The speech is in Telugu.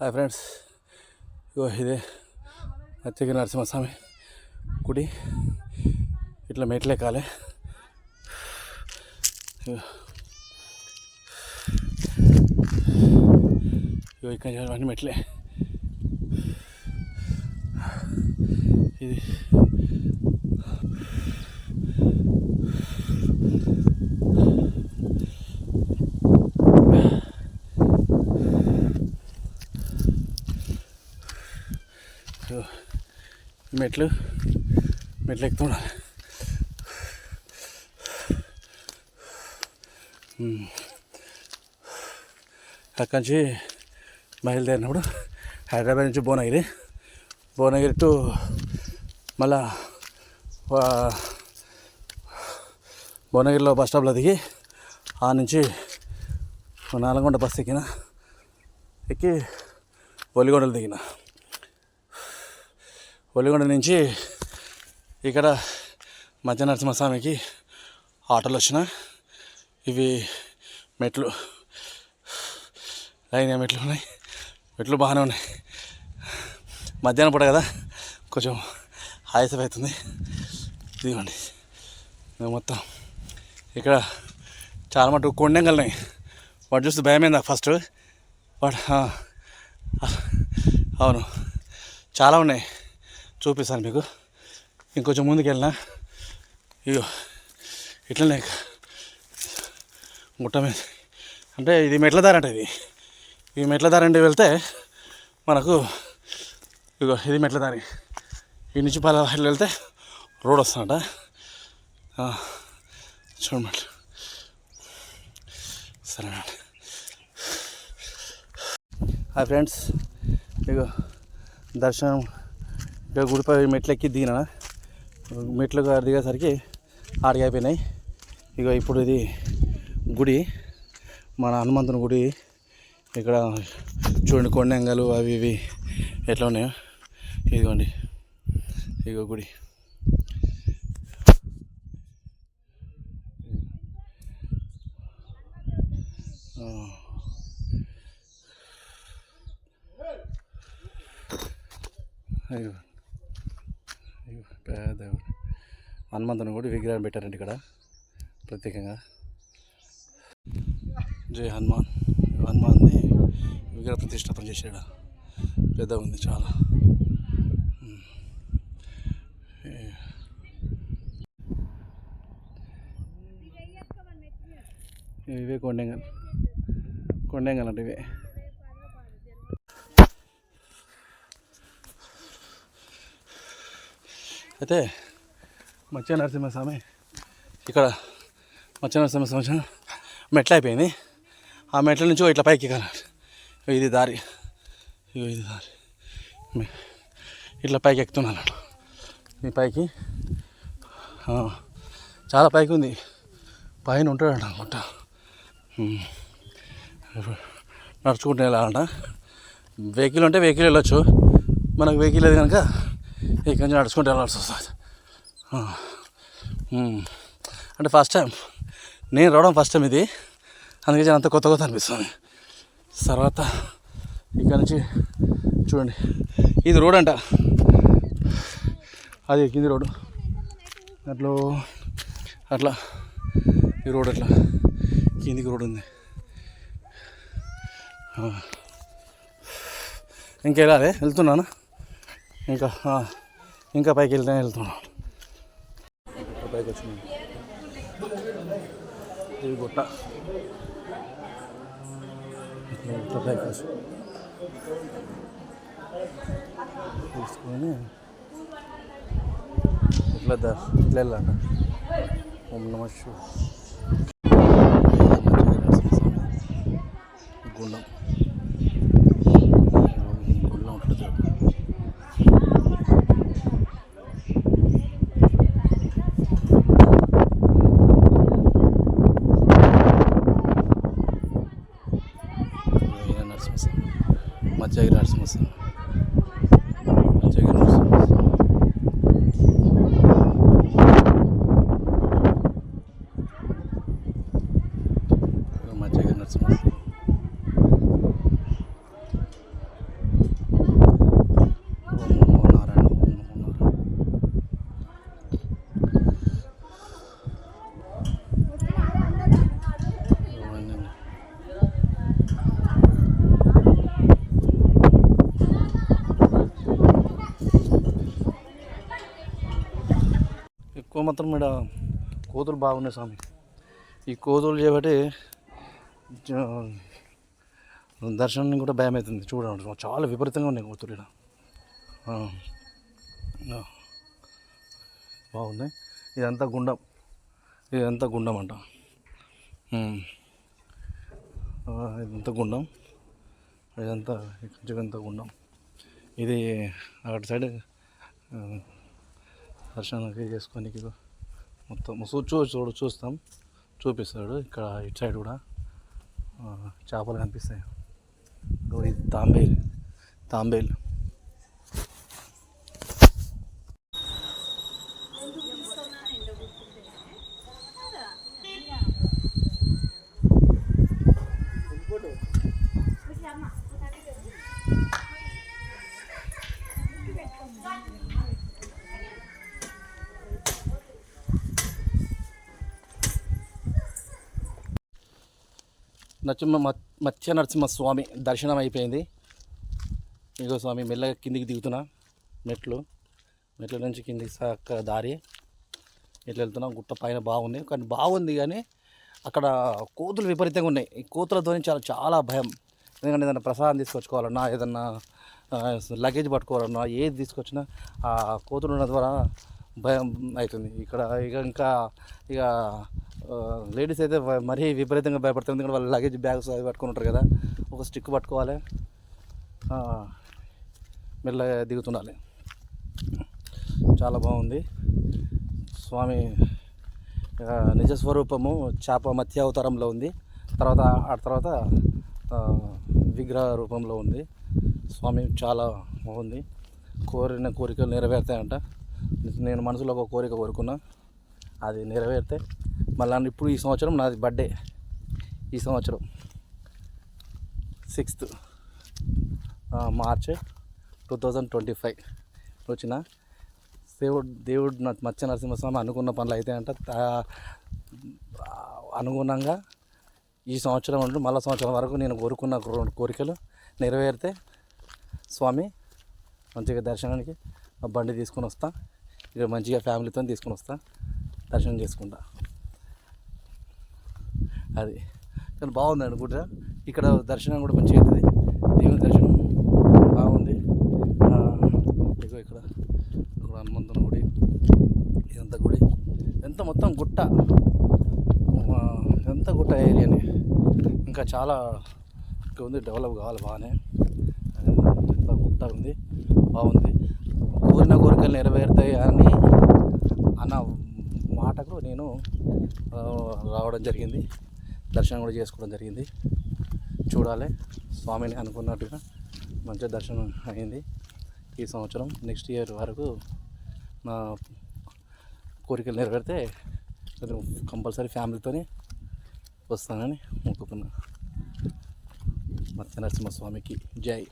హాయ్ ఫ్రెండ్స్, ఇగో ఇదే మత్స్యగిరి నరసింహస్వామి గుడి. ఇట్లా మెట్లు ఎక్కాలి. ఇగో ఇక్కడ అన్ని మెట్లే. ఇది మెట్లు ఎక్కుతున్నాను. అక్కడి నుంచి బయలుదేరినప్పుడు హైదరాబాద్ నుంచి భువనగిరి టు మళ్ళా భువనగిరిలో బస్ స్టాప్లో దిగి ఆ నుంచి నల్గొండ బస్ ఎక్కి ఒలిగొండలు దిగిన. ఒలిగొండ నుంచి ఇక్కడ మధ్య నరసింహస్వామికి ఆటోలు వచ్చిన. ఇవి మెట్లు లైన్ మెట్లు ఉన్నాయి. మెట్లు బాగానే ఉన్నాయి. మధ్యాహ్నం పూట కదా కొంచెం ఆయాసం అవుతుంది. ఇదిగోండి మొత్తం ఇక్కడ చాలా మటుకు కొండెంగలు ఉన్నాయి. వాటి చూస్తే భయమైంది నాకు ఫస్ట్. బట్ అవును చాలా ఉన్నాయి, చూపిస్తాను మీకు. ఇంకొంచెం ముందుకు వెళ్ళినా ఇగో ఇట్లనే గుట్ట మీద అంటే ఇది మెట్ల దారి అంట. ఈ మెట్ల దారి అంటే వెళ్తే మనకు ఇగో ఇది మెట్ల దారి. ఈ నుంచి ఇట్లా వెళ్తే రోడ్ వస్తుందట. చూడమంట సరేనండి. హాయ్ ఫ్రెండ్స్, ఇగో దర్శనం ఇక్కడ గుడిపై మెట్లు ఎక్కి దిగిన. మెట్లు దిగేసరికి ఆడికి అయిపోయినాయి. ఇక ఇప్పుడు ఇది గుడి, మన హనుమంతుని గుడి. ఇక్కడ చూడండి కొండంగలు అవి ఇవి ఎట్లా ఉన్నాయో. ఇదిగోండి ఇగో గుడి. పెద్ద హనుమంతుని కూడా విగ్రహం పెట్టారండి ఇక్కడ ప్రత్యేకంగా. జై హనుమాన్. హనుమాన్ని విగ్రహ ప్రతిష్టాపన చేసాడు. పెద్దగా ఉంది చాలా. ఇవే కొండెంగల్ అంటే ఇవే. అయితే మత్స్య నరసింహస్వామి ఇక్కడ మెట్లు అయిపోయింది. ఆ మెట్ల నుంచి ఇట్లా పైకి ఎక్కాలి. ఇది దారి, ఇది దారి. ఇట్లా పైకి ఎక్కుతున్నాను. ఈ పైకి చాలా పైకి ఉంది. పైన ఉంటాడంట అనుకుంటా. నడుచుకుంటూ వెళ్ళాలంట. వెహికల్ ఉంటే వెహికల్ వెళ్ళొచ్చు. మనకు వెహికల్ లేదు కనుక ఇక్కడి నుంచి నడుచుకుంటూ వెళ్ళాల్సి వస్తుంది. అంటే ఫస్ట్ టైం నేను రావడం, ఫస్ట్ టైం ఇది. అందుకే అంత కొత్త అనిపిస్తుంది. తర్వాత ఇక్కడ నుంచి చూడండి, ఇది రోడ్ అంట. అది కింది రోడ్డు అట్లా ఈ రోడ్ అట్లా కిందికి రోడ్ ఉంది. ఇంకెళ్ళాలి, వెళ్తున్నాను. ఇంకా పైకి వెళ్తున్నాను. పైకి వచ్చింది ఇది గుట్ట. పైకి వచ్చి తీసుకొని ఇట్లా వెళ్ళాలంట. ఓం నమః శివాయ. గుండం ఉంటుంది. మత్స్యగిరి నరసింహస్వామి. ఎక్కువ మాత్రం ఇక్కడ కోతులు బాగున్నాయి స్వామి. ఈ కోతులు చేయబట్టి దర్శనం కూడా భయం అవుతుంది. చూడండి చాలా విపరీతంగా ఉన్నాయి కోతులు ఇక్కడ. బాగున్నాయి. ఇదంతా గుండం, ఇదంతా గుండం అంట. ఇదంతా గుండం, ఇదంతా ఇదంతా గుండం. ఇది అటు సైడ్ దర్శనానికి చేసుకోనికి మొత్తం చూస్తాం, చూపిస్తాడు. ఇక్కడ ఇటు సైడ్ కూడా చేపలు కనిపిస్తాయి. ఇది తాంబేలు. మత్స్య నరసింహస్వామి దర్శనం అయిపోయింది. ఇగో స్వామి మెల్లగా కిందికి దిగుతున్నా. మెట్ల నుంచి కిందికి అక్కడ దారి ఇట్లా వెళ్తున్నా. గుట్ట పైన బాగుంది కానీ అక్కడ కోతులు విపరీతంగా ఉన్నాయి. ఈ కోతులతో చాలా భయం. ఎందుకంటే ఏదైనా ప్రసాదం తీసుకొచ్చుకోవాలన్నా, ఏదన్నా లగేజ్ పట్టుకోవాలన్నా, ఏది తీసుకొచ్చినా ఆ కోతులు ఉన్న ద్వారా భయం అవుతుంది ఇక్కడ. ఇక లేడీస్ అయితే మరీ విపరీతంగా భయపడతారు. ఎందుకంటే వాళ్ళు లగేజ్ బ్యాగ్స్ అవి పట్టుకొని ఉంటారు కదా. ఒక స్టిక్ పట్టుకోవాలి, మెల్లగా దిగుతుండాలి. చాలా బాగుంది. స్వామి నిజస్వరూపము చేప మత్స్య అవతారంలో ఉంది. తర్వాత విగ్రహ రూపంలో ఉంది. స్వామి చాలా బాగుంది. కోరిన కోరికలు నెరవేరుతాయంట. నేను మనసులో ఒక కోరిక కోరుకున్నా, అది నెరవేరితే మళ్ళీ ఇప్పుడు ఈ సంవత్సరం నాది బర్త్డే. ఈ సంవత్సరం 6th March 2025 వచ్చిన దేవుడు మత్స్య నరసింహస్వామి అనుకున్న పనులు అయితే అంట. అనుగుణంగా ఈ సంవత్సరం ఉండి మళ్ళీ సంవత్సరం వరకు నేను కోరుకున్న 2 కోరికలు నెరవేరితే స్వామి మంచిగా దర్శనానికి బండి తీసుకొని వస్తా. ఇక మంచిగా ఫ్యామిలీతో తీసుకొని వస్తా, దర్శనం చేసుకుంటా. అది కానీ బాగుందండి గుడి. ఇక్కడ దర్శనం కూడా మంచిగా అవుతుంది. దేవుని దర్శనం బాగుంది. ఇక్కడ హనుమంతుని గుడి, ఇదంతా గుడి, ఎంత మొత్తం గుట్ట ఏరియాని. ఇంకా చాలా ఉంది, డెవలప్ కావాలి బాగానే. ఎంత గుట్ట ఉంది, బాగుంది. కోరిన కోరికలు నెరవేరుతాయి అని అన్న మాటకు నేను రావడం జరిగింది. దర్శనం కూడా చేసుకోవడం జరిగింది. చూడాలి, స్వామిని అనుకున్నట్టుగా మంచిగా దర్శనం అయింది. ఈ సంవత్సరం నెక్స్ట్ ఇయర్ వరకు నా కోరికలు నెరవేరితే కంపల్సరీ ఫ్యామిలీతోనే వస్తానని మొక్కుకున్నా. మత్స్య నరసింహస్వామికి జై.